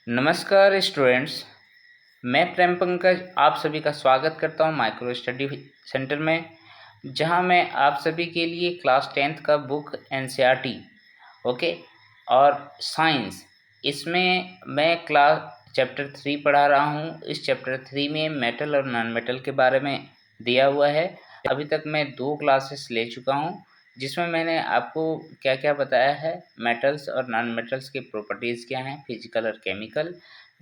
नमस्कार स्टूडेंट्स। मैं प्रेम पंकज आप सभी का स्वागत करता हूं माइक्रो स्टडी सेंटर में, जहां मैं आप सभी के लिए क्लास 10th का बुक एनसीईआरटी ओके और साइंस इसमें मैं क्लास चैप्टर 3 पढ़ा रहा हूं। इस चैप्टर 3 में मेटल और नॉन मेटल के बारे में दिया हुआ है। अभी तक मैं 2 क्लासेस ले चुका हूं, जिसमें मैंने आपको क्या क्या बताया है, मेटल्स और नॉन मेटल्स के प्रॉपर्टीज़ क्या हैं, फिजिकल और केमिकल।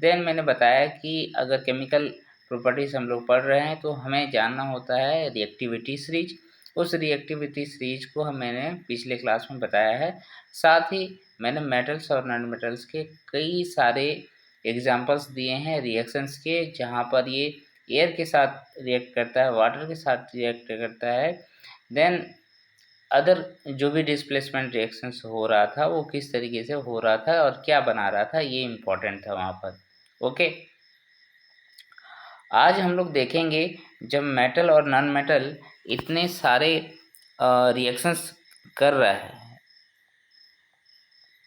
देन मैंने बताया कि अगर केमिकल प्रॉपर्टीज़ हम लोग पढ़ रहे हैं तो हमें जानना होता है रिएक्टिविटी सीरीज। उस रिएक्टिविटी सीरीज को मैंने पिछले क्लास में बताया है। साथ ही मैंने मेटल्स और नॉन मेटल्स के कई सारे एग्जांपल्स दिए हैं रिएक्शंस के, जहाँ पर ये एयर के साथ रिएक्ट करता है, वाटर के साथ रिएक्ट करता है। देन अदर जो भी डिस्प्लेसमेंट रिएक्शंस हो रहा था वो किस तरीके से हो रहा था और क्या बना रहा था, ये इम्पोर्टेंट था वहाँ पर। ओके, आज हम लोग देखेंगे जब मेटल और नॉन मेटल इतने सारे रिएक्शंस कर रहा है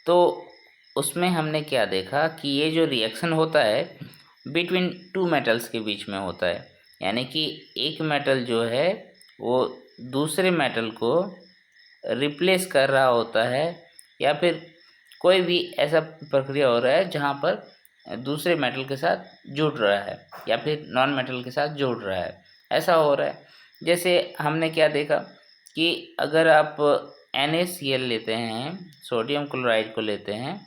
तो उसमें हमने क्या देखा कि ये जो रिएक्शन होता है बिटवीन टू मेटल्स के बीच में होता है। यानी कि एक मेटल जो है वो दूसरे मेटल को रिप्लेस कर रहा होता है, या फिर कोई भी ऐसा प्रक्रिया हो रहा है जहाँ पर दूसरे मेटल के साथ जुड़ रहा है या फिर नॉन मेटल के साथ जुड़ रहा है, ऐसा हो रहा है। जैसे हमने क्या देखा कि अगर आप NaCl लेते हैं, सोडियम क्लोराइड को लेते हैं,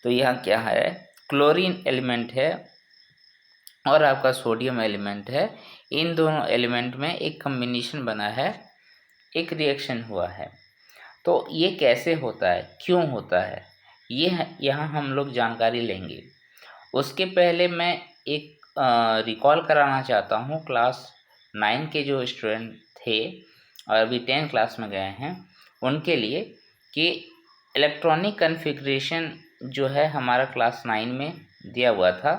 तो यहाँ क्या है, क्लोरीन एलिमेंट है और आपका सोडियम एलिमेंट है। इन दोनों एलिमेंट में एक कम्बिनेशन बना है, एक रिएक्शन हुआ है। तो ये कैसे होता है, क्यों होता है, ये यहाँ हम लोग जानकारी लेंगे। उसके पहले मैं एक रिकॉल कराना चाहता हूँ क्लास 9 के जो स्टूडेंट थे और अभी 10 क्लास में गए हैं उनके लिए, कि इलेक्ट्रॉनिक कन्फिग्रेशन जो है हमारा क्लास 9 में दिया हुआ था,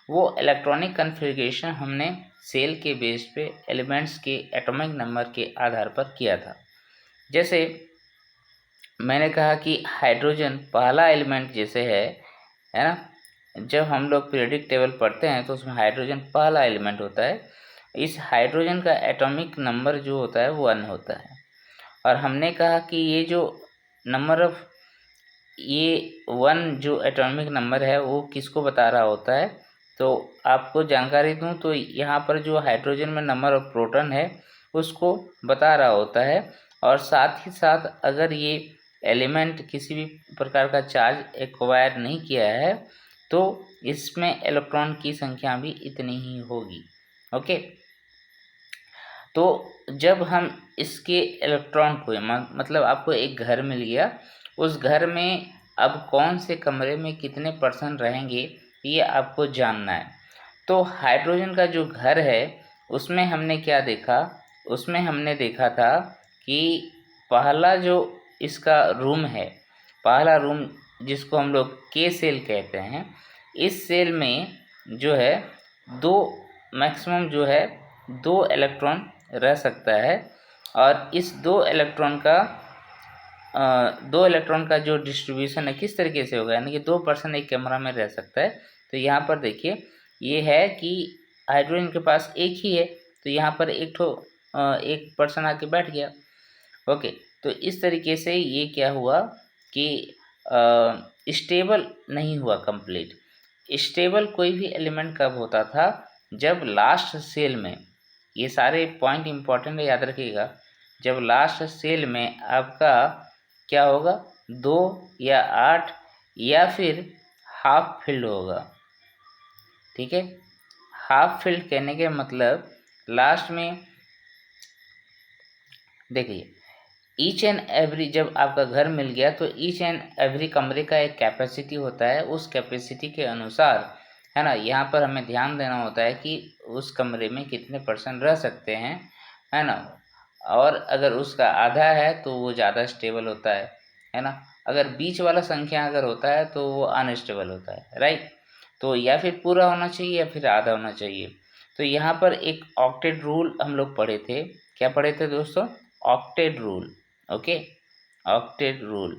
वो इलेक्ट्रॉनिक कन्फिग्रेशन हमने सेल के बेस पे एलिमेंट्स के एटॉमिक नंबर के आधार पर किया था। जैसे मैंने कहा कि हाइड्रोजन पहला एलिमेंट जैसे है ना, जब हम लोग पीरियोडिक टेबल पढ़ते हैं तो उसमें हाइड्रोजन पहला एलिमेंट होता है। इस हाइड्रोजन का एटॉमिक नंबर जो होता है वो 1 होता है। और हमने कहा कि ये जो नंबर ऑफ ये 1 जो एटॉमिक नंबर है वो किसको बता रहा होता है, तो आपको जानकारी दूं तो यहाँ पर जो हाइड्रोजन में नंबर ऑफ प्रोटॉन है उसको बता रहा होता है। और साथ ही साथ अगर ये एलिमेंट किसी भी प्रकार का चार्ज एक्वायर नहीं किया है तो इसमें इलेक्ट्रॉन की संख्या भी इतनी ही होगी। ओके, तो जब हम इसके इलेक्ट्रॉन को मतलब आपको एक घर मिल गया, उस घर में अब कौन से कमरे में कितने पर्सन रहेंगे ये आपको जानना है। तो हाइड्रोजन का जो घर है उसमें हमने क्या देखा, उसमें हमने देखा था कि पहला जो इसका रूम है, पहला रूम जिसको हम लोग के सेल कहते हैं, इस सेल में जो है दो मैक्सिमम जो है 2 इलेक्ट्रॉन रह सकता है। और इस 2 इलेक्ट्रॉन का जो डिस्ट्रीब्यूशन है किस तरीके से होगा, यानी कि 2 पर्सन एक कैमरा में रह सकता है। तो यहाँ पर देखिए ये है कि हाइड्रोजन के पास एक ही है, तो यहाँ पर एक पर्सन आके बैठ गया। ओके, तो इस तरीके से ये क्या हुआ कि स्टेबल नहीं हुआ कंप्लीट। स्टेबल कोई भी एलिमेंट कब होता था, जब लास्ट सेल में, ये सारे पॉइंट इंपॉर्टेंट है याद रखिएगा, जब लास्ट सेल में आपका क्या होगा, 2 या 8 या फिर हाफ फिल्ड होगा। ठीक है, हाफ फिल्ड कहने के मतलब लास्ट में देखिए ईच एंड एवरी, जब आपका घर मिल गया तो ईच एंड एवरी कमरे का एक कैपेसिटी होता है, उस कैपेसिटी के अनुसार है ना, यहाँ पर हमें ध्यान देना होता है कि उस कमरे में कितने पर्सन रह सकते हैं, है ना। और अगर उसका आधा है तो वो ज़्यादा स्टेबल होता है ना। अगर बीच वाला संख्या अगर होता है तो वो अनस्टेबल होता है, राइट। तो या फिर पूरा होना चाहिए या फिर आधा होना चाहिए। तो यहाँ पर एक ऑक्टेट रूल हम लोग पढ़े थे, क्या पढ़े थे दोस्तों, octet rule. Okay, octet rule.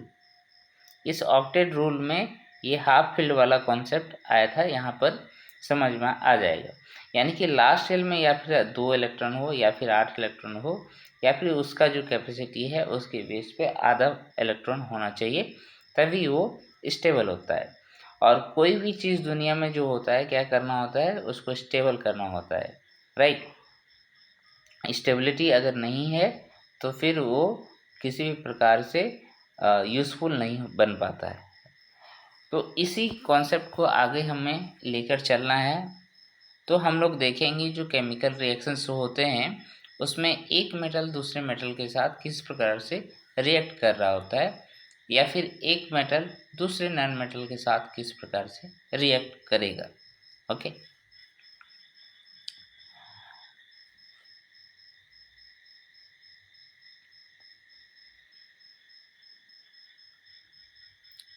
इस ऑक्टेट रूल में ये हाफ फील्ड वाला कॉन्सेप्ट आया था, यहाँ पर समझ में आ जाएगा। यानी कि लास्ट शेल में या फिर 2 इलेक्ट्रॉन हो या फिर 8 इलेक्ट्रॉन हो, या फिर उसका जो कैपेसिटी है उसके बेस पे आधा इलेक्ट्रॉन होना चाहिए, तभी वो स्टेबल होता है। और कोई भी चीज़ दुनिया में जो होता है, क्या करना होता है, उसको स्टेबल करना होता है, राइट। स्टेबिलिटी अगर नहीं है तो फिर वो किसी भी प्रकार से यूज़फुल नहीं बन पाता है। तो इसी कॉन्सेप्ट को आगे हमें लेकर चलना है। तो हम लोग देखेंगे जो केमिकल रिएक्शंस होते हैं उसमें एक मेटल दूसरे मेटल के साथ किस प्रकार से रिएक्ट कर रहा होता है, या फिर एक मेटल दूसरे नॉन मेटल के साथ किस प्रकार से रिएक्ट करेगा। ओके,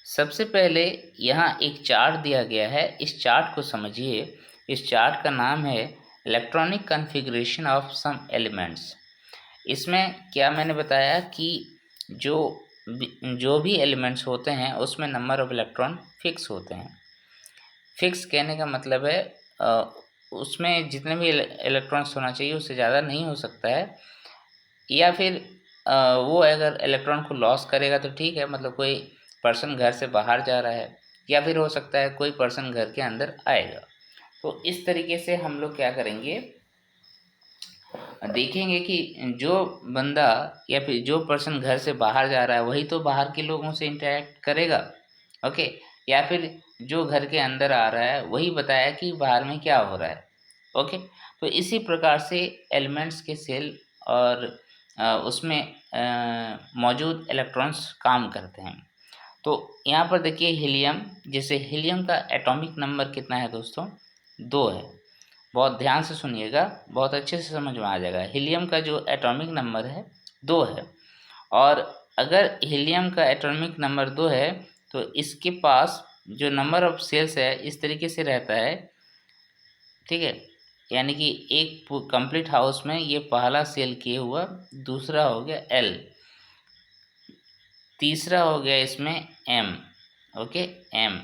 सबसे पहले यहाँ एक चार्ट दिया गया है, इस चार्ट को समझिए। इस चार्ट का नाम है electronic configuration of some elements. इसमें क्या मैंने बताया कि जो जो भी एलिमेंट्स होते हैं उसमें नंबर ऑफ इलेक्ट्रॉन फिक्स होते हैं। फिक्स कहने का मतलब है उसमें जितने भी इलेक्ट्रॉन्स होना चाहिए उससे ज़्यादा नहीं हो सकता है, या फिर वो अगर इलेक्ट्रॉन को लॉस करेगा तो ठीक है, मतलब कोई पर्सन घर से बाहर जा रहा है, या फिर हो सकता है कोई पर्सन घर के अंदर आएगा। तो इस तरीके से हम लोग क्या करेंगे, देखेंगे कि जो बंदा या फिर जो पर्सन घर से बाहर जा रहा है वही तो बाहर के लोगों से इंटरेक्ट करेगा। ओके, या फिर जो घर के अंदर आ रहा है वही बताया कि बाहर में क्या हो रहा है। ओके, तो इसी प्रकार से एलिमेंट्स के सेल और उसमें मौजूद इलेक्ट्रॉन्स काम करते हैं। तो यहाँ पर देखिए हीलियम, जैसे हीलियम का एटॉमिक नंबर कितना है दोस्तों, 2 है। बहुत ध्यान से सुनिएगा, बहुत अच्छे से समझ में आ जाएगा। हीलियम का जो एटॉमिक नंबर है 2 है, और अगर हीलियम का एटॉमिक नंबर 2 है तो इसके पास जो नंबर ऑफ सेल्स है इस तरीके से रहता है, ठीक है। यानी कि एक कंप्लीट हाउस में ये पहला सेल किए हुआ, दूसरा हो गया एल, तीसरा हो गया इसमें एम, ओके एम,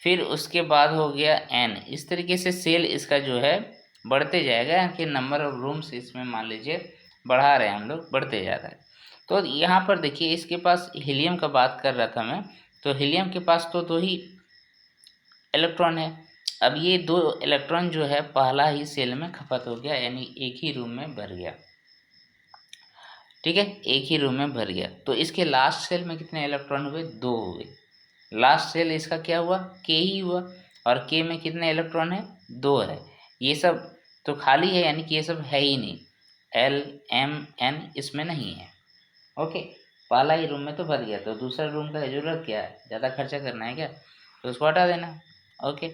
फिर उसके बाद हो गया एन। इस तरीके से सेल इसका जो है बढ़ते जाएगा, कि नंबर ऑफ रूम्स इसमें मान लीजिए बढ़ा रहे हैं हम लोग, बढ़ते जा रहा है। तो यहाँ पर देखिए इसके पास हीलियम का बात कर रहा था मैं, तो हीलियम के पास तो 2 ही इलेक्ट्रॉन है। अब ये 2 इलेक्ट्रॉन जो है पहला ही सेल में खपत हो गया, यानी एक ही रूम में भर गया, ठीक है, एक ही रूम में भर गया। तो इसके लास्ट सेल में कितने इलेक्ट्रॉन हुए, 2 हुए। लास्ट सेल इसका क्या हुआ, के ही हुआ, और के में कितने इलेक्ट्रॉन है, 2 है। ये सब तो खाली है, यानी कि ये सब है ही नहीं, एल एम एन इसमें नहीं है। ओके, पहला ही रूम में तो भर गया, तो दूसरा रूम का जरूरत क्या है, ज़्यादा खर्चा करना है क्या, तो उसको हटा देना। ओके,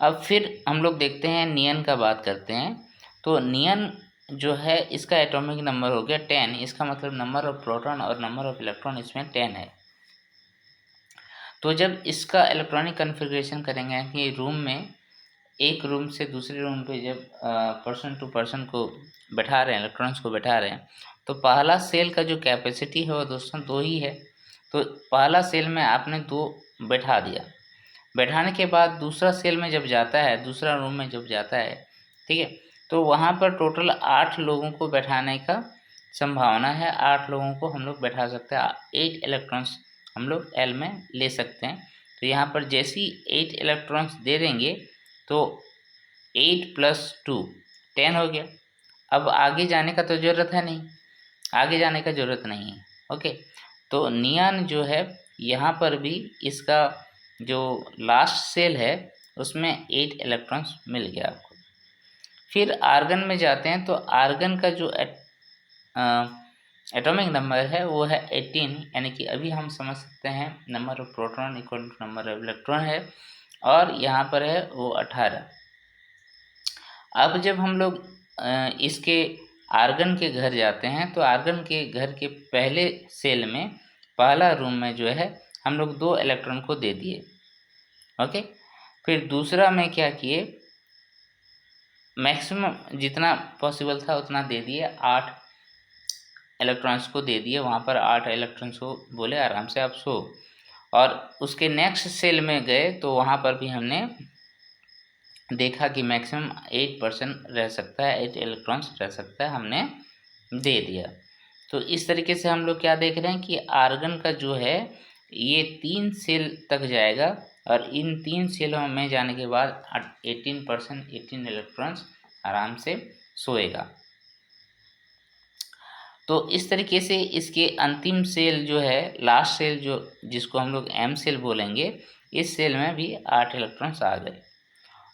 अब फिर हम लोग देखते हैं नियन का बात करते हैं। तो नियन जो है इसका एटॉमिक नंबर हो गया 10, इसका मतलब नंबर ऑफ प्रोटॉन और नंबर ऑफ इलेक्ट्रॉन इसमें 10 है। तो जब इसका इलेक्ट्रॉनिक कन्फिग्रेशन करेंगे कि रूम में, एक रूम से दूसरे रूम पे जब पर्सन टू पर्सन को बैठा रहे हैं, इलेक्ट्रॉन्स को बैठा रहे हैं, तो पहला सेल का जो कैपेसिटी है वो दोस्तों 2 ही है। तो पहला सेल में आपने 2 बैठा दिया, बैठाने के बाद दूसरा सेल में जब जाता है, दूसरा रूम में जब जाता है, ठीक है, तो वहाँ पर टोटल 8 लोगों को बैठाने का संभावना है। 8 लोगों को हम लोग बैठा सकते हैं, 8 इलेक्ट्रॉन्स हम लोग एल में ले सकते हैं। तो यहाँ पर जैसी 8 इलेक्ट्रॉन्स दे देंगे तो 8 + 2 10 हो गया। अब आगे जाने का तो ज़रूरत है नहीं, आगे जाने का ज़रूरत नहीं है। ओके, तो नियॉन जो है यहाँ पर भी इसका जो लास्ट सेल है उसमें 8 इलेक्ट्रॉन्स मिल गया आपको। फिर आर्गन में जाते हैं, तो आर्गन का जो एटॉमिक नंबर है वो है 18, यानी कि अभी हम समझ सकते हैं number of proton equal to number of electron है, और यहाँ पर है वो 18। अब जब हम लोग इसके आर्गन के घर जाते हैं, तो आर्गन के घर के पहले सेल में, पहला रूम में जो है हम लोग 2 इलेक्ट्रॉन को दे दिए। ओके, फिर दूसरा में क्या किए, मैक्सिमम जितना पॉसिबल था उतना दे दिए, 8 इलेक्ट्रॉन्स को दे दिए, वहाँ पर 8 इलेक्ट्रॉन्स को बोले आराम से आप सो, और उसके नेक्स्ट सेल में गए तो वहाँ पर भी हमने देखा कि मैक्सिमम 8% रह सकता है, 8 इलेक्ट्रॉन्स रह सकता है, हमने दे दिया। तो इस तरीके से हम लोग क्या देख रहे हैं कि आर्गन का जो है ये 3 सेल तक जाएगा, और इन 3 सेलों में जाने के बाद 18% 18 इलेक्ट्रॉन्स आराम से सोएगा। तो इस तरीके से इसके अंतिम सेल जो है, लास्ट सेल जो जिसको हम लोग एम सेल बोलेंगे, इस सेल में भी 8 इलेक्ट्रॉन्स आ गए।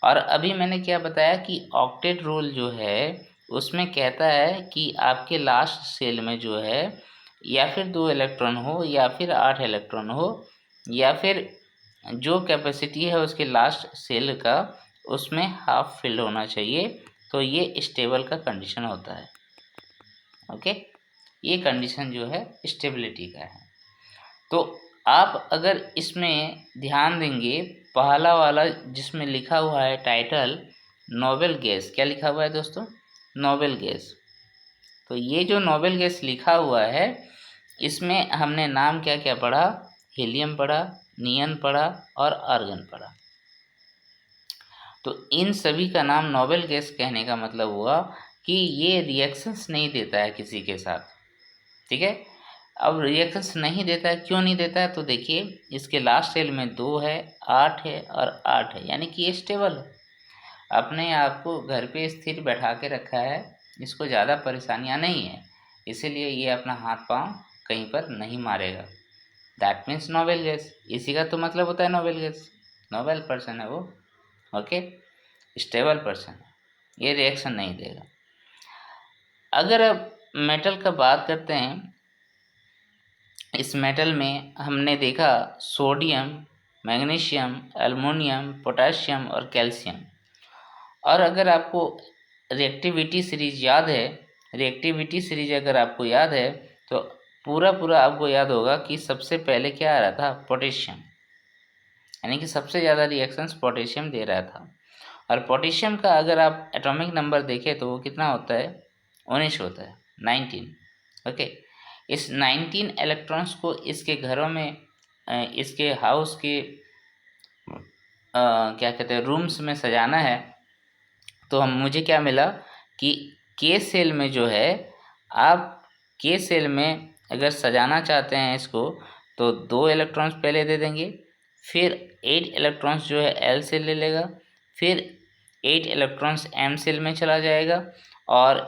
और अभी मैंने क्या बताया कि ऑक्टेट रूल जो है उसमें कहता है कि आपके लास्ट सेल में जो है या फिर 2 इलेक्ट्रॉन हो या फिर 8 इलेक्ट्रॉन हो, या फिर जो कैपेसिटी है उसके लास्ट सेल का उसमें हाफ फिल होना चाहिए। तो ये स्टेबल का कंडीशन होता है। ओके, ये कंडीशन जो है स्टेबिलिटी का है। तो आप अगर इसमें ध्यान देंगे, पहला वाला जिसमें लिखा हुआ है टाइटल नोबेल गैस, क्या लिखा हुआ है दोस्तों? Noble gas. तो ये जो नोबेल गैस लिखा हुआ है इसमें हमने नाम क्या क्या पढ़ा? हीलियम पढ़ा, नियन पढ़ा और आर्गन पढ़ा। तो इन सभी का नाम नोबेल गैस कहने का मतलब हुआ कि ये रिएक्शंस नहीं देता है किसी के साथ, ठीक है। अब रिएक्शंस नहीं देता है, क्यों नहीं देता है? तो देखिए इसके लास्ट सेल में 2 है, 8 है और 8 है, यानी कि ये स्टेबल है, अपने आप को घर पे स्थिर बैठा के रखा है, इसको ज़्यादा परेशानियाँ नहीं है, इसीलिए ये अपना हाथ पांव कहीं पर नहीं मारेगा। दैट मीन्स नोबेल गैस, इसी का तो मतलब होता है नोबेल गैस। नोबेल पर्सन है वो, ओके, स्टेबल पर्सन, ये रिएक्शन नहीं देगा। अगर अब मेटल का बात करते हैं, इस मेटल में हमने देखा सोडियम, मैग्नीशियम, एल्युमिनियम, पोटेशियम और कैल्शियम। और अगर आपको रिएक्टिविटी सीरीज याद है, रिएक्टिविटी सीरीज अगर आपको याद है तो पूरा आपको याद होगा कि सबसे पहले क्या आ रहा था? पोटेशियम, यानी कि सबसे ज़्यादा रिएक्शंस पोटेशियम दे रहा था। और पोटेशियम का अगर आप एटॉमिक नंबर देखें तो वो कितना होता है? 19 होता है, 19। ओके, इस 19 इलेक्ट्रॉन्स को इसके घरों में, इसके हाउस के क्या कहते हैं, रूम्स में सजाना है। तो हम मुझे क्या मिला कि के सेल में जो है, आप के सेल में अगर सजाना चाहते हैं इसको तो 2 इलेक्ट्रॉन्स पहले दे देंगे, फिर 8 इलेक्ट्रॉन्स जो है एल सेल ले लेगा, फिर 8 इलेक्ट्रॉन्स एम सेल में चला जाएगा और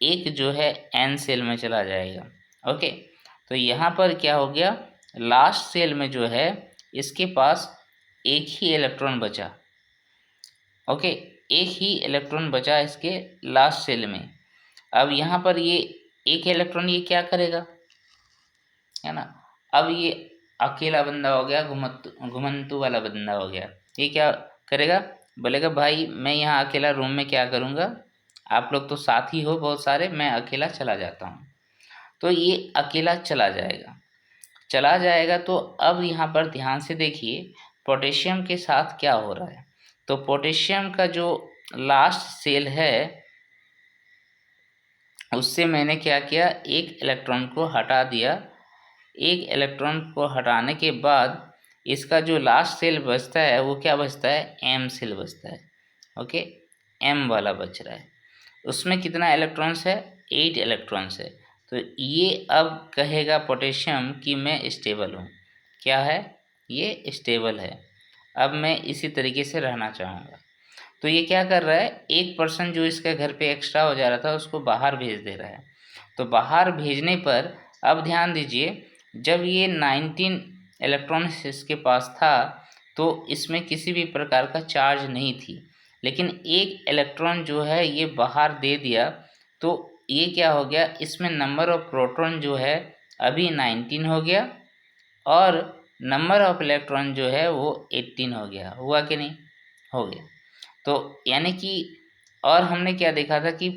एक जो है एन सेल में चला जाएगा। ओके, तो यहाँ पर क्या हो गया? लास्ट सेल में जो है इसके पास एक ही इलेक्ट्रॉन बचा। ओके, एक ही इलेक्ट्रॉन बचा इसके लास्ट सेल में। अब यहाँ पर ये एक इलेक्ट्रॉन ये क्या करेगा, है ना? अब ये अकेला बंदा हो गया, घुमंतु वाला बंदा हो गया। ये क्या करेगा? बोलेगा भाई मैं यहाँ अकेला रूम में क्या करूँगा, आप लोग तो साथी हो बहुत सारे, मैं अकेला चला जाता हूँ। तो ये अकेला चला जाएगा, चला जाएगा। तो अब यहाँ पर ध्यान से देखिए पोटेशियम के साथ क्या हो रहा है। तो पोटेशियम का जो लास्ट सेल है उससे मैंने क्या किया, एक इलेक्ट्रॉन को हटा दिया। एक इलेक्ट्रॉन को हटाने के बाद इसका जो लास्ट सेल बचता है वो क्या बचता है? एम सेल बचता है। ओके, एम वाला बच रहा है, उसमें कितना इलेक्ट्रॉन्स है? 8 इलेक्ट्रॉन्स है। तो ये अब कहेगा पोटेशियम कि मैं स्टेबल हूँ। क्या है? ये स्टेबल है, अब मैं इसी तरीके से रहना चाहूँगा। तो ये क्या कर रहा है? 1% जो इसका घर पे एक्स्ट्रा हो जा रहा था उसको बाहर भेज दे रहा है। तो बाहर भेजने पर अब ध्यान दीजिए, जब ये 19 इलेक्ट्रॉन्स इसके पास था तो इसमें किसी भी प्रकार का चार्ज नहीं थी, लेकिन एक इलेक्ट्रॉन जो है ये बाहर दे दिया। तो ये क्या हो गया? इसमें नंबर ऑफ प्रोटॉन जो है अभी 19 हो गया और नंबर ऑफ इलेक्ट्रॉन जो है वो 18 हो गया। हुआ कि नहीं? हो गया। तो यानी कि, और हमने क्या देखा था कि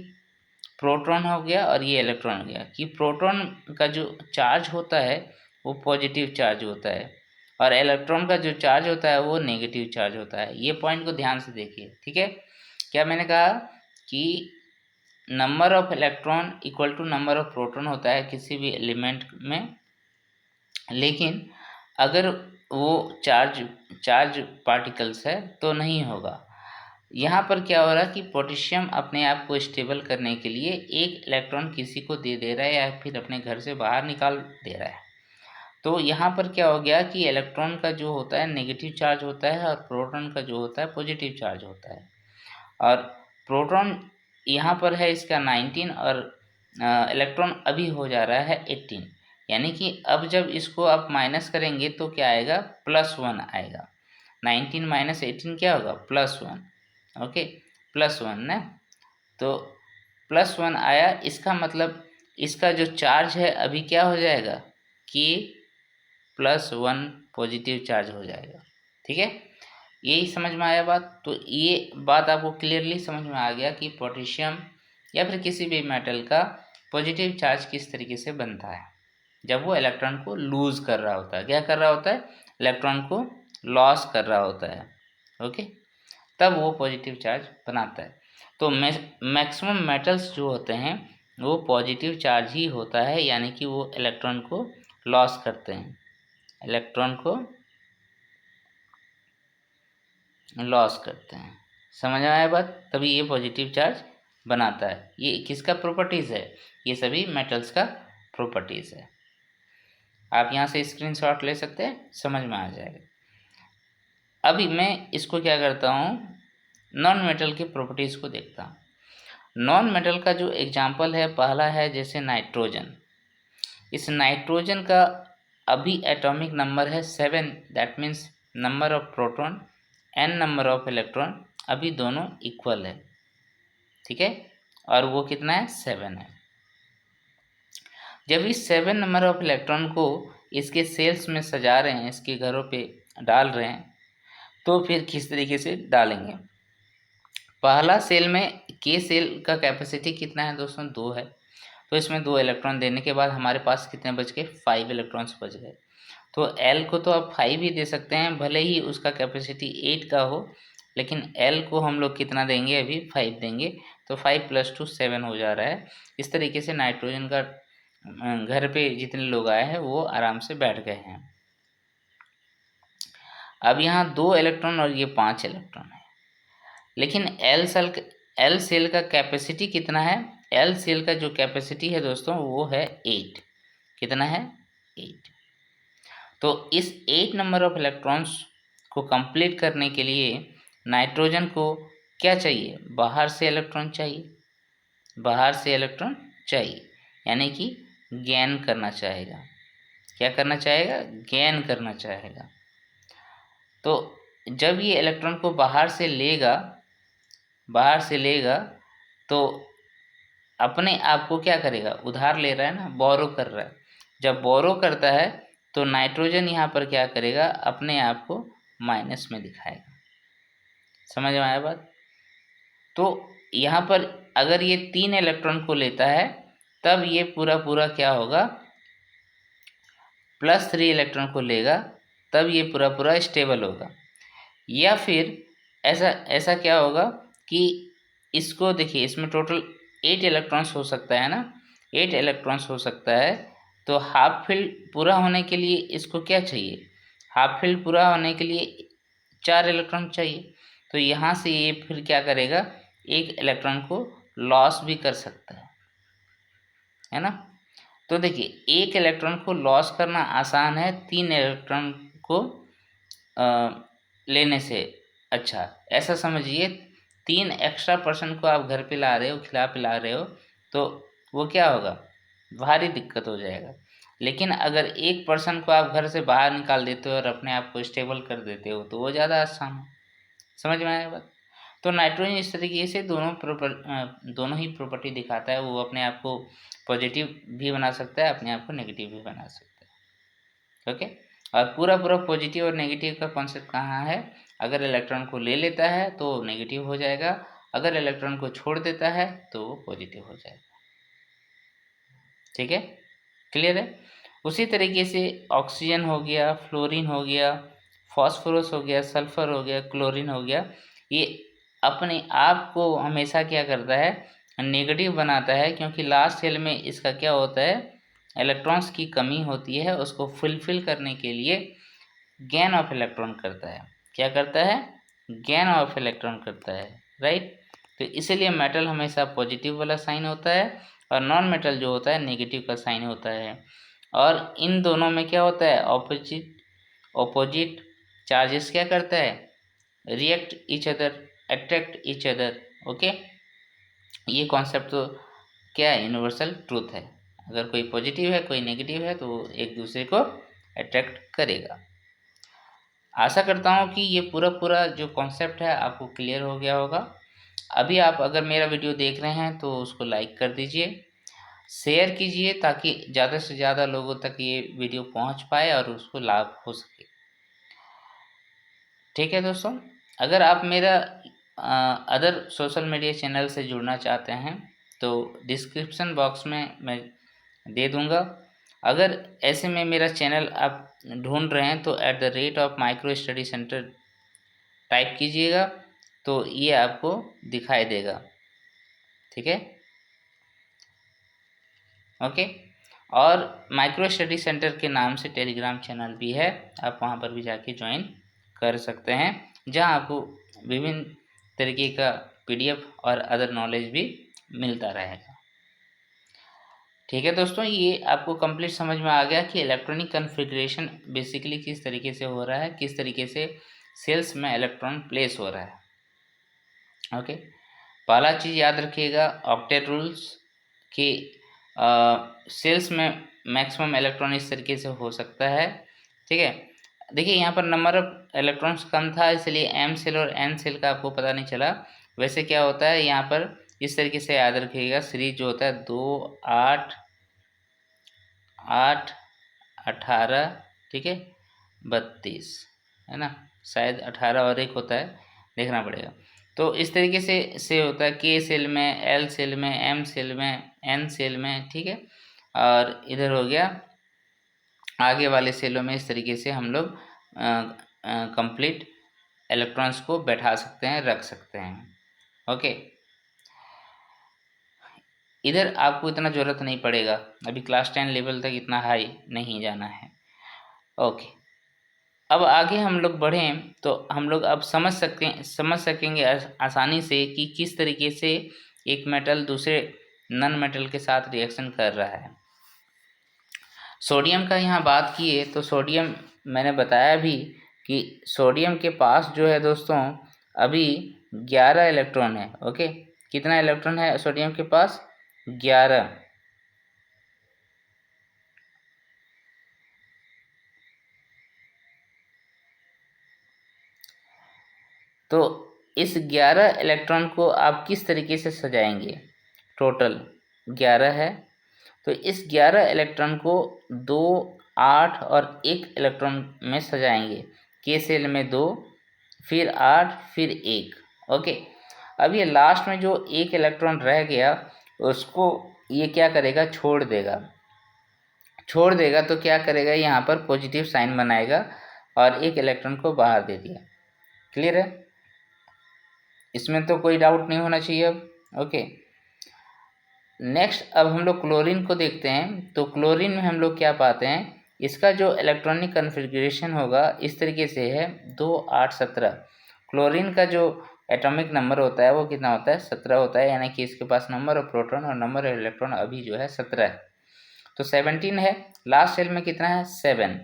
प्रोटॉन हो गया और ये इलेक्ट्रॉन हो गया, कि प्रोटॉन का जो चार्ज होता है वो पॉजिटिव चार्ज होता है और इलेक्ट्रॉन का जो चार्ज होता है वो नेगेटिव चार्ज होता है। ये पॉइंट को ध्यान से देखिए, ठीक है। क्या मैंने कहा कि number of electron equal to number of proton होता है किसी भी एलिमेंट में, लेकिन अगर वो चार्ज पार्टिकल्स है तो नहीं होगा। यहाँ पर क्या हो रहा है कि पोटेशियम अपने आप को स्टेबल करने के लिए एक इलेक्ट्रॉन किसी को दे रहा है या फिर अपने घर से बाहर निकाल दे रहा है। तो यहाँ पर क्या हो गया कि इलेक्ट्रॉन का जो होता है नेगेटिव चार्ज होता है और प्रोटॉन का जो होता है पॉजिटिव चार्ज होता है। और प्रोटॉन यहाँ पर है इसका 19 और इलेक्ट्रॉन अभी हो जा रहा है 18, यानी कि अब जब इसको आप माइनस करेंगे तो क्या आएगा, +1 आएगा। 19 माइनस 18 क्या होगा, +1। ओके, +1 ना, तो +1 आया। इसका मतलब इसका जो चार्ज है अभी क्या हो जाएगा कि +1 पॉजिटिव चार्ज हो जाएगा। ठीक है, यही समझ में आया बात। तो ये बात आपको क्लियरली समझ में आ गया कि पोटेशियम या फिर किसी भी मेटल का पॉजिटिव चार्ज किस तरीके से बनता है जब वो इलेक्ट्रॉन को लूज कर रहा होता है। क्या कर रहा होता है, इलेक्ट्रॉन को लॉस कर रहा होता है। ओके, तब वो पॉजिटिव चार्ज बनाता है। तो मैक्सिमम मेटल्स जो होते हैं वो पॉजिटिव चार्ज ही होता है, यानी कि वो इलेक्ट्रॉन को लॉस करते हैं, इलेक्ट्रॉन को लॉस करते हैं। समझ में आया बात, तभी ये पॉजिटिव चार्ज बनाता है। ये किसका प्रॉपर्टीज़ है, ये सभी मेटल्स का प्रॉपर्टीज़ है। आप यहाँ से स्क्रीनशॉट ले सकते हैं, समझ में आ जाएगा। अभी मैं इसको क्या करता हूँ, नॉन मेटल की प्रॉपर्टीज़ को देखता हूँ। नॉन मेटल का जो एग्जाम्पल है पहला है जैसे नाइट्रोजन। इस नाइट्रोजन का अभी एटॉमिक नंबर है 7, that means number of proton and number of electron अभी दोनों इक्वल है। ठीक है, और वो कितना है, 7 है। जब इस 7 नंबर ऑफ इलेक्ट्रॉन को इसके सेल्स में सजा रहे हैं, इसके घरों पे डाल रहे हैं, तो फिर किस तरीके से डालेंगे। पहला सेल में के सेल का कैपेसिटी कितना है दोस्तों, 2 है। तो इसमें 2 इलेक्ट्रॉन देने के बाद हमारे पास कितने बच गए, 5 इलेक्ट्रॉन्स बच गए। तो एल को तो आप 5 ही दे सकते हैं, भले ही उसका कैपेसिटी 8 का हो, लेकिन एल को हम लोग कितना देंगे, अभी 5 देंगे। तो 5 + 2 7 हो जा रहा है। इस तरीके से नाइट्रोजन का घर पे जितने लोग आए हैं वो आराम से बैठ गए हैं। अब यहाँ 2 इलेक्ट्रॉन और ये 5 इलेक्ट्रॉन है, लेकिन एल सेल का कैपेसिटी कितना है, एल सेल का जो कैपेसिटी है दोस्तों वो है 8। कितना है, 8। तो इस 8 नंबर ऑफ इलेक्ट्रॉन्स को कंप्लीट करने के लिए नाइट्रोजन को क्या चाहिए, बाहर से इलेक्ट्रॉन चाहिए, बाहर से इलेक्ट्रॉन चाहिए, यानी कि गेन करना चाहेगा। क्या करना चाहेगा, गेन करना चाहेगा। तो जब ये इलेक्ट्रॉन को बाहर से लेगा तो अपने आप को क्या करेगा, उधार ले रहा है ना, बोरो कर रहा है। जब बोरो करता है तो नाइट्रोजन यहाँ पर क्या करेगा, अपने आप को माइनस में दिखाएगा। समझ में आया बात। तो यहाँ पर अगर ये 3 इलेक्ट्रॉन को लेता है तब ये पूरा क्या होगा, +3 इलेक्ट्रॉन को लेगा तब ये पूरा स्टेबल होगा। या फिर ऐसा क्या होगा कि इसको देखिए, इसमें टोटल 8 इलेक्ट्रॉन्स हो सकता है ना, 8 इलेक्ट्रॉन्स हो सकता है। तो हाफ फील्ड पूरा होने के लिए इसको क्या चाहिए, हाफ फील्ड पूरा होने के लिए 4 इलेक्ट्रॉन चाहिए। तो यहाँ से ये फिर क्या करेगा, एक इलेक्ट्रॉन को लॉस भी कर सकता है ना। तो देखिए, एक इलेक्ट्रॉन को लॉस करना आसान है 3 इलेक्ट्रॉन को लेने से। अच्छा, ऐसा समझिए 3 एक्स्ट्रा पर्सन को आप घर पे ला रहे हो, खिला पिला रहे हो, तो वो क्या होगा, भारी दिक्कत हो जाएगा। लेकिन अगर एक पर्सन को आप घर से बाहर निकाल देते हो और अपने आप को स्टेबल कर देते हो तो वो ज़्यादा आसान है। समझ में आया बात। तो नाइट्रोजन इस तरीके से दोनों ही प्रॉपर्टी दिखाता है। वो अपने आप को पॉजिटिव भी बना सकता है, अपने आप को नेगेटिव भी बना सकता है। ओके, और पूरा पॉजिटिव और नेगेटिव का कॉन्सेप्ट कहाँ है, अगर इलेक्ट्रॉन को ले लेता है तो नेगेटिव हो जाएगा, अगर इलेक्ट्रॉन को छोड़ देता है तो वो पॉजिटिव हो जाएगा। ठीक है, क्लियर है। उसी तरीके से ऑक्सीजन हो गया, फ्लोरीन हो गया, फॉस्फोरस हो गया, सल्फर हो गया, क्लोरीन हो गया, ये अपने आप को हमेशा क्या करता है, नेगेटिव बनाता है, क्योंकि लास्ट सेल में इसका क्या होता है, इलेक्ट्रॉन्स की कमी होती है, उसको फुलफिल करने के लिए गेन ऑफ इलेक्ट्रॉन करता है। क्या करता है, गेन ऑफ इलेक्ट्रॉन करता है, राइट। तो इसीलिए मेटल हमेशा पॉजिटिव वाला साइन होता है और नॉन मेटल जो होता है नेगेटिव का साइन होता है। और इन दोनों में क्या होता है, ऑपोजिट चार्जेस क्या करता है, react each other, attract each other. Okay, ये कॉन्सेप्ट तो क्या है, यूनिवर्सल ट्रूथ है। अगर कोई पॉजिटिव है कोई नेगेटिव है तो एक दूसरे को अट्रैक्ट करेगा। आशा करता हूँ कि ये पूरा जो कॉन्सेप्ट है आपको क्लियर हो गया होगा। अभी आप अगर मेरा वीडियो देख रहे हैं तो उसको लाइक कर दीजिए, शेयर कीजिए, ताकि ज़्यादा से ज़्यादा लोगों तक ये वीडियो पहुँच पाए और उसको लाभ हो सके। ठीक है दोस्तों, अगर आप मेरा अदर सोशल मीडिया चैनल से जुड़ना चाहते हैं तो डिस्क्रिप्शन बॉक्स में मैं दे दूंगा। अगर ऐसे में मेरा चैनल आप ढूंढ रहे हैं तो @माइक्रो स्टडी सेंटर टाइप कीजिएगा तो ये आपको दिखाई देगा। ठीक है, ओके। और माइक्रो स्टडी सेंटर के नाम से टेलीग्राम चैनल भी है, आप वहाँ पर भी जाके ज्वाइन कर सकते हैं, जहाँ आपको विभिन्न तरीके का PDF और अदर नॉलेज भी मिलता रहेगा। ठीक है दोस्तों, ये आपको कंप्लीट समझ में आ गया कि इलेक्ट्रॉनिक कन्फिग्रेशन बेसिकली किस तरीके से हो रहा है, किस तरीके से सेल्स में इलेक्ट्रॉन प्लेस हो रहा है। ओके, पहला चीज़ याद रखिएगा, ऑक्टेट रूल्स कि सेल्स में मैक्सिमम इलेक्ट्रॉन इस तरीके से हो सकता है। ठीक है, देखिए यहाँ पर नंबर ऑफ इलेक्ट्रॉन्स कम था, इसलिए M सेल और N सेल का आपको पता नहीं चला। वैसे क्या होता है यहाँ पर, इस तरीके से याद रखिएगा, सीरीज जो होता है 2, 8, 8, 18, ठीक है, 32, है ना, शायद 18 और एक होता है, देखना पड़ेगा। तो इस तरीके से होता है K सेल में, L सेल में, M सेल में, N सेल में, ठीक है। और इधर हो गया आगे वाले सेलों में, इस तरीके से हम लोग कंप्लीट इलेक्ट्रॉन्स को बैठा सकते हैं, रख सकते हैं। ओके, इधर आपको इतना ज़रूरत नहीं पड़ेगा, अभी क्लास 10 लेवल तक इतना हाई नहीं जाना है। ओके, अब आगे हम लोग बढ़ें तो हम लोग अब समझ सकेंगे आसानी से कि किस तरीके से एक मेटल दूसरे नॉन मेटल के साथ रिएक्शन कर रहा है। सोडियम का यहाँ बात किए तो सोडियम मैंने बताया भी कि सोडियम के पास जो है दोस्तों अभी 11 इलेक्ट्रॉन है। ओके, कितना इलेक्ट्रॉन है सोडियम के पास, 11। तो इस 11 इलेक्ट्रॉन को आप किस तरीके से सजाएंगे, टोटल 11 है, तो इस 11 इलेक्ट्रॉन को 2, 8 और 1 इलेक्ट्रॉन में सजाएंगे। K सेल में 2, फिर 8, फिर 1। ओके, अब ये लास्ट में जो 1 इलेक्ट्रॉन रह गया उसको ये क्या करेगा, छोड़ देगा। तो क्या करेगा, यहाँ पर पॉजिटिव साइन बनाएगा और 1 इलेक्ट्रॉन को बाहर दे दिया। क्लियर है, इसमें तो कोई डाउट नहीं होना चाहिए अब। ओके, नेक्स्ट अब हम लोग क्लोरीन को देखते हैं। तो क्लोरीन में हम लोग क्या पाते हैं, इसका जो इलेक्ट्रॉनिक कन्फिग्रेशन होगा इस तरीके से है, 2, 8, 17। क्लोरीन का जो एटॉमिक नंबर होता है वो कितना होता है, 17 होता है, यानी कि इसके पास नंबर ऑफ प्रोटॉन और नंबर ऑफ इलेक्ट्रॉन अभी जो है 17 है, तो 17 है। लास्ट सेल में कितना है, 7।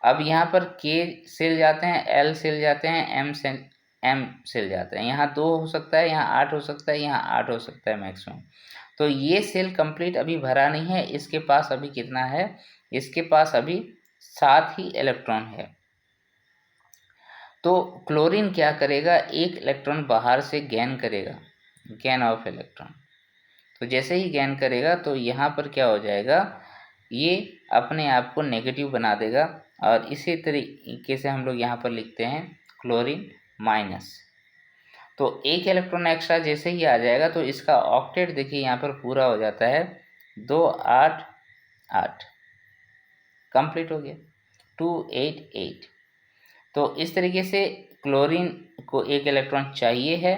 अब यहाँ पर K सेल जाते हैं, L सेल जाते हैं, M सेल जाते हैं, यहाँ 2 हो सकता है, यहाँ 8 हो सकता है, यहाँ 8 हो सकता है मैक्सिमम। तो ये सेल कंप्लीट अभी भरा नहीं है, इसके पास अभी कितना है, इसके पास अभी 7 ही इलेक्ट्रॉन है। तो क्लोरीन क्या करेगा, 1 इलेक्ट्रॉन बाहर से गेन करेगा, गेन ऑफ इलेक्ट्रॉन। तो जैसे ही गेन करेगा तो यहाँ पर क्या हो जाएगा, ये अपने आप को नेगेटिव बना देगा, और इसी तरीके से हम लोग यहाँ पर लिखते हैं क्लोरीन माइनस। तो 1 इलेक्ट्रॉन एक्स्ट्रा जैसे ही आ जाएगा तो इसका ऑक्टेट देखिए यहाँ पर पूरा हो जाता है, 2, 8, 8 कंप्लीट हो गया, 2, 8, 8। तो इस तरीके से क्लोरीन को 1 इलेक्ट्रॉन चाहिए है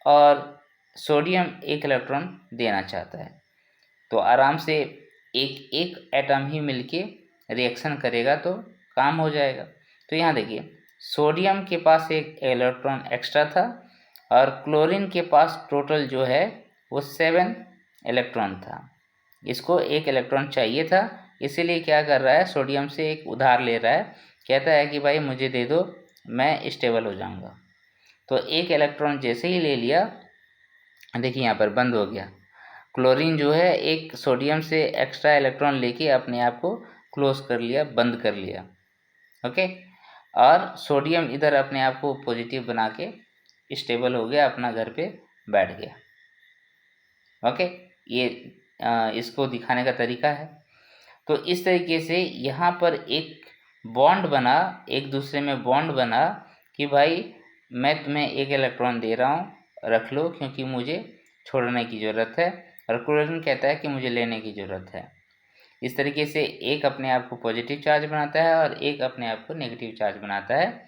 और सोडियम एक इलेक्ट्रॉन देना चाहता है, तो आराम से एक एक एटम ही मिलके रिएक्शन करेगा तो काम हो जाएगा। तो यहाँ देखिए सोडियम के पास एक इलेक्ट्रॉन एक्स्ट्रा था और क्लोरीन के पास टोटल जो है वो 7 इलेक्ट्रॉन था। इसको एक इलेक्ट्रॉन चाहिए था, इसीलिए क्या कर रहा है, सोडियम से एक उधार ले रहा है, कहता है कि भाई मुझे दे दो, मैं स्टेबल हो जाऊंगा। तो एक इलेक्ट्रॉन जैसे ही ले लिया, देखिए यहाँ पर बंद हो गया। क्लोरीन जो है एक सोडियम से एक्स्ट्रा इलेक्ट्रॉन लेके अपने आप को क्लोज कर लिया, बंद कर लिया। ओके, और सोडियम इधर अपने आप को पॉजिटिव बना के स्टेबल हो गया, अपना घर पे बैठ गया। ओके, ये इसको दिखाने का तरीका है। तो इस तरीके से यहाँ पर एक बॉन्ड बना, एक दूसरे में बॉन्ड बना कि भाई मैं तुम्हें एक इलेक्ट्रॉन दे रहा हूँ, रख लो, क्योंकि मुझे छोड़ने की ज़रूरत है, और क्लोरीन कहता है कि मुझे लेने की ज़रूरत है। इस तरीके से एक अपने आप को पॉजिटिव चार्ज बनाता है और एक अपने आप को नेगेटिव चार्ज बनाता है।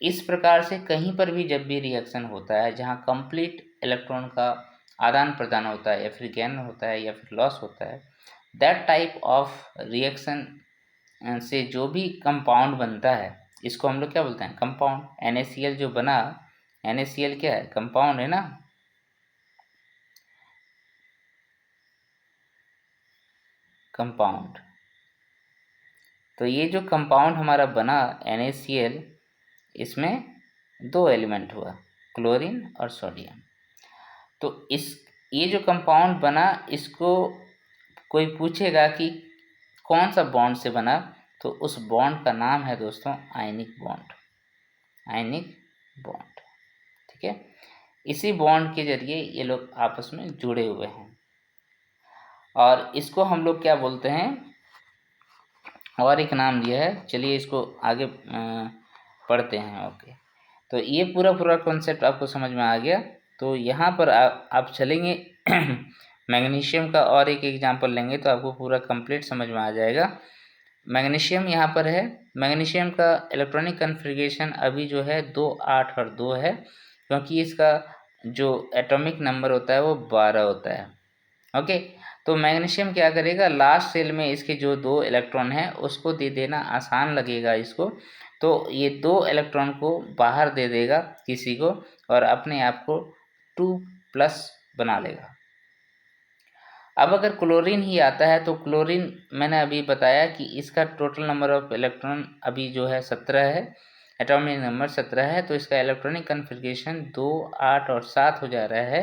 इस प्रकार से कहीं पर भी जब भी रिएक्शन होता है जहाँ कंप्लीट इलेक्ट्रॉन का आदान प्रदान होता है या फिर गेन होता है या फिर लॉस होता है, दैट टाइप ऑफ रिएक्शन से जो भी कंपाउंड बनता है इसको हम लोग क्या बोलते हैं, कंपाउंड। NaCl जो बना, NaCl क्या है, कंपाउंड है ना। कंपाउंड, तो ये जो कंपाउंड हमारा बना NaCl, इसमें 2 एलिमेंट हुआ, क्लोरीन और सोडियम। तो इस ये जो कंपाउंड बना, इसको कोई पूछेगा कि कौन सा बॉन्ड से बना, तो उस बॉन्ड का नाम है दोस्तों आयनिक बॉन्ड। आयनिक बॉन्ड, ठीक है। इसी बॉन्ड के जरिए ये लोग आपस में जुड़े हुए हैं, और इसको हम लोग क्या बोलते हैं, और एक नाम दिया है, चलिए इसको आगे पढ़ते हैं। ओके, तो ये पूरा कॉन्सेप्ट आपको समझ में आ गया। तो यहाँ पर आप चलेंगे मैग्नीशियम का और एक एग्जांपल लेंगे तो आपको पूरा कंप्लीट समझ में आ जाएगा। मैग्नीशियम यहाँ पर है, मैग्नीशियम का इलेक्ट्रॉनिक कन्फिग्रेशन अभी जो है 2, 8 और 2 है, क्योंकि इसका जो एटॉमिक नंबर होता है वो 12 होता है। ओके, तो मैग्नीशियम क्या करेगा, लास्ट सेल में इसके जो 2 इलेक्ट्रॉन हैं उसको दे देना आसान लगेगा इसको, तो ये 2 इलेक्ट्रॉन को बाहर दे देगा किसी को, और अपने आप को 2+ बना लेगा। अब अगर क्लोरीन ही आता है, तो क्लोरीन मैंने अभी बताया कि इसका टोटल नंबर ऑफ इलेक्ट्रॉन अभी जो है 17 है, एटॉमिक नंबर 17 है, तो इसका इलेक्ट्रॉनिक कन्फिग्रेशन 2, 8 और 7 हो जा रहा है।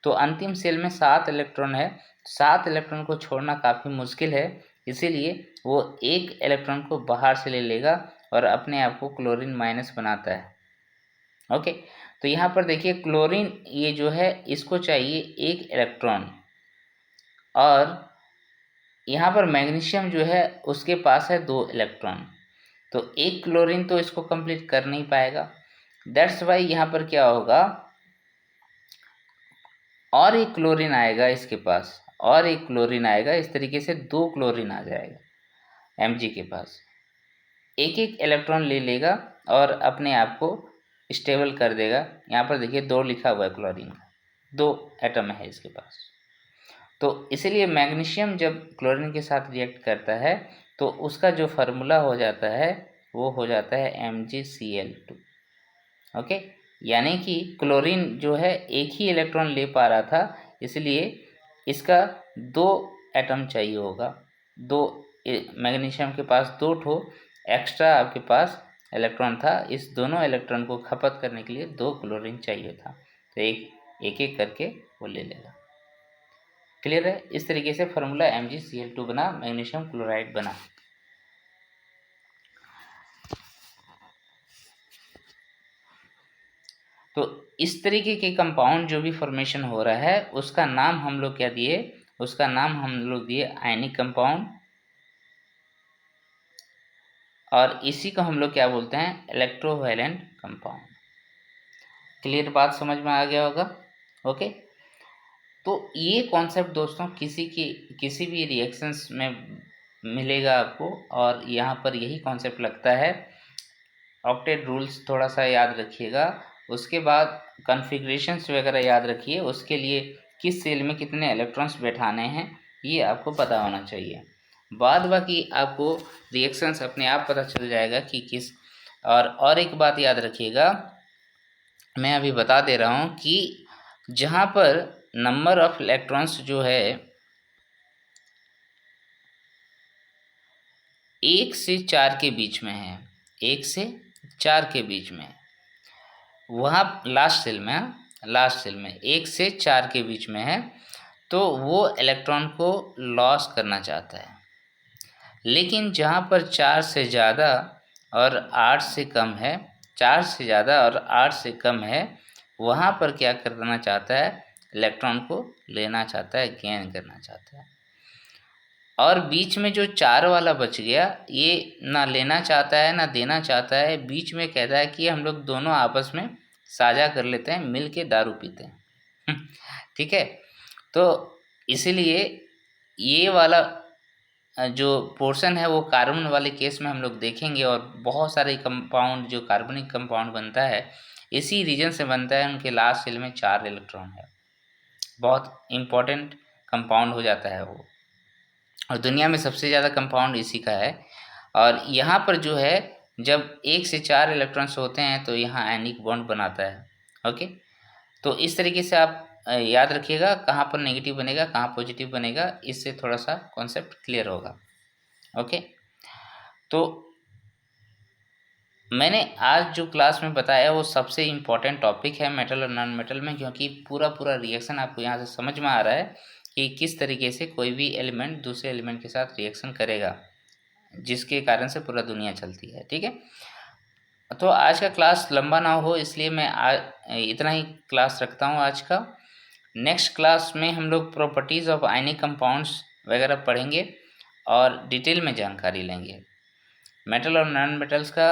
तो अंतिम सेल में 7 इलेक्ट्रॉन है, 7 इलेक्ट्रॉन को छोड़ना काफ़ी मुश्किल है, इसीलिए वो एक इलेक्ट्रॉन को बाहर से ले लेगा और अपने आप को क्लोरीन माइनस बनाता है। ओके, तो यहाँ पर देखिए क्लोरीन ये जो है इसको चाहिए एक इलेक्ट्रॉन, और यहाँ पर मैग्नीशियम जो है उसके पास है 2 इलेक्ट्रॉन, तो एक क्लोरीन तो इसको कंप्लीट कर नहीं पाएगा। दैट्स वाई यहाँ पर क्या होगा, और एक क्लोरीन आएगा इसके पास, और एक क्लोरीन आएगा, इस तरीके से 2 क्लोरीन आ जाएगा Mg के पास, एक एक इलेक्ट्रॉन ले लेगा और अपने आप को स्टेबल कर देगा। यहाँ पर देखिए 2 लिखा हुआ है, क्लोरीन का 2 एटम है इसके पास। तो इसीलिए मैग्नीशियम जब क्लोरीन के साथ रिएक्ट करता है तो उसका जो फार्मूला हो जाता है वो हो जाता है MgCl2। ओके, यानी कि क्लोरीन जो है एक ही इलेक्ट्रॉन ले पा रहा था, इसलिए इसका 2 एटम चाहिए होगा, 2, मैग्नीशियम के पास 2 ठो एक्स्ट्रा आपके पास इलेक्ट्रॉन था, इस दोनों इलेक्ट्रॉन को खपत करने के लिए 2 क्लोरीन चाहिए था, तो एक एक करके वो ले लेगा। क्लियर है, इस तरीके से फार्मूला MgCl2 बना, मैग्नीशियम क्लोराइड बना। तो इस तरीके के कंपाउंड जो भी फॉर्मेशन हो रहा है उसका नाम हम लोग क्या दिए, उसका नाम हम लोग दिए आयनिक कंपाउंड, और इसी को हम लोग क्या बोलते हैं, इलेक्ट्रोवैलेंट कंपाउंड। क्लियर बात समझ में आ गया होगा। ओके, तो ये कॉन्सेप्ट दोस्तों किसी भी रिएक्शंस में मिलेगा आपको, और यहाँ पर यही कॉन्सेप्ट लगता है। ऑक्टेट रूल्स थोड़ा सा याद रखिएगा, उसके बाद कॉन्फ़िगरेशंस वगैरह याद रखिए, उसके लिए किस सेल में कितने इलेक्ट्रॉन्स बैठाने हैं ये आपको पता होना चाहिए। बाद बाकी आपको रिएक्शंस अपने आप पता चल जाएगा कि किस। और एक बात याद रखिएगा, मैं अभी बता दे रहा हूँ कि जहाँ पर नंबर ऑफ इलेक्ट्रॉन्स जो है 1 से 4 के बीच में है, 1 से 4 के बीच में, वहाँ लास्ट सेल में 1 से 4 के बीच में है, तो वो इलेक्ट्रॉन को लॉस करना चाहता है। लेकिन जहाँ पर 4 से ज़्यादा और 8 से कम है, 4 से ज़्यादा और 8 से कम है, वहाँ पर क्या करना चाहता है, इलेक्ट्रॉन को लेना चाहता है, गेन करना चाहता है। और बीच में जो 4 वाला बच गया, ये ना लेना चाहता है ना देना चाहता है, बीच में कहता है कि हम लोग दोनों आपस में साझा कर लेते हैं, मिल के दारू पीते हैं। ठीक है, तो इसीलिए ये वाला जो पोर्शन है वो कार्बन वाले केस में हम लोग देखेंगे। और बहुत सारे कंपाउंड जो कार्बनिक कंपाउंड बनता है इसी रीजन से बनता है, उनके लास्ट सेल में 4 इलेक्ट्रॉन है, बहुत इम्पोर्टेंट कंपाउंड हो जाता है वो, और दुनिया में सबसे ज़्यादा कंपाउंड इसी का है। और यहाँ पर जो है जब 1 से 4 इलेक्ट्रॉन्स होते हैं तो यहाँ आयनिक बॉन्ड बनाता है। ओके, तो इस तरीके से आप याद रखिएगा कहाँ पर नेगेटिव बनेगा कहाँ पॉजिटिव बनेगा, इससे थोड़ा सा कॉन्सेप्ट क्लियर होगा। ओके, तो मैंने आज जो क्लास में बताया वो सबसे इम्पॉर्टेंट टॉपिक है मेटल और नॉन मेटल में, क्योंकि पूरा रिएक्शन आपको यहाँ से समझ में आ रहा है कि किस तरीके से कोई भी एलिमेंट दूसरे एलिमेंट के साथ रिएक्शन करेगा, जिसके कारण से पूरा दुनिया चलती है। ठीक है, तो आज का क्लास लंबा ना हो इसलिए मैं इतना ही क्लास रखता हूँ आज का। नेक्स्ट क्लास में हम लोग प्रॉपर्टीज़ ऑफ आयनिक कंपाउंड्स वगैरह पढ़ेंगे और डिटेल में जानकारी लेंगे। मेटल और नॉन मेटल्स का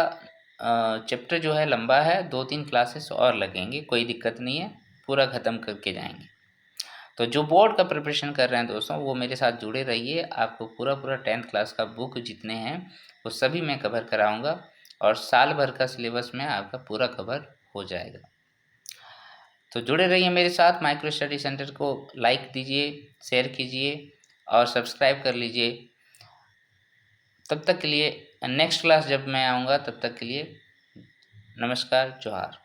चैप्टर जो है लंबा है, 2-3 क्लासेस और लगेंगे, कोई दिक्कत नहीं है, पूरा ख़त्म करके जाएंगे। तो जो बोर्ड का प्रिपरेशन कर रहे हैं दोस्तों वो मेरे साथ जुड़े रहिए, आपको पूरा 10th क्लास का बुक जितने हैं वो सभी मैं कवर कराऊंगा और साल भर का सिलेबस में आपका पूरा कवर हो जाएगा। तो जुड़े रहिए मेरे साथ। माइक्रो स्टडी सेंटर को लाइक दीजिए, शेयर कीजिए और सब्सक्राइब कर लीजिए। तब तक के लिए नेक्स्ट क्लास जब मैं आऊँगा तब तक के लिए नमस्कार, जोहार।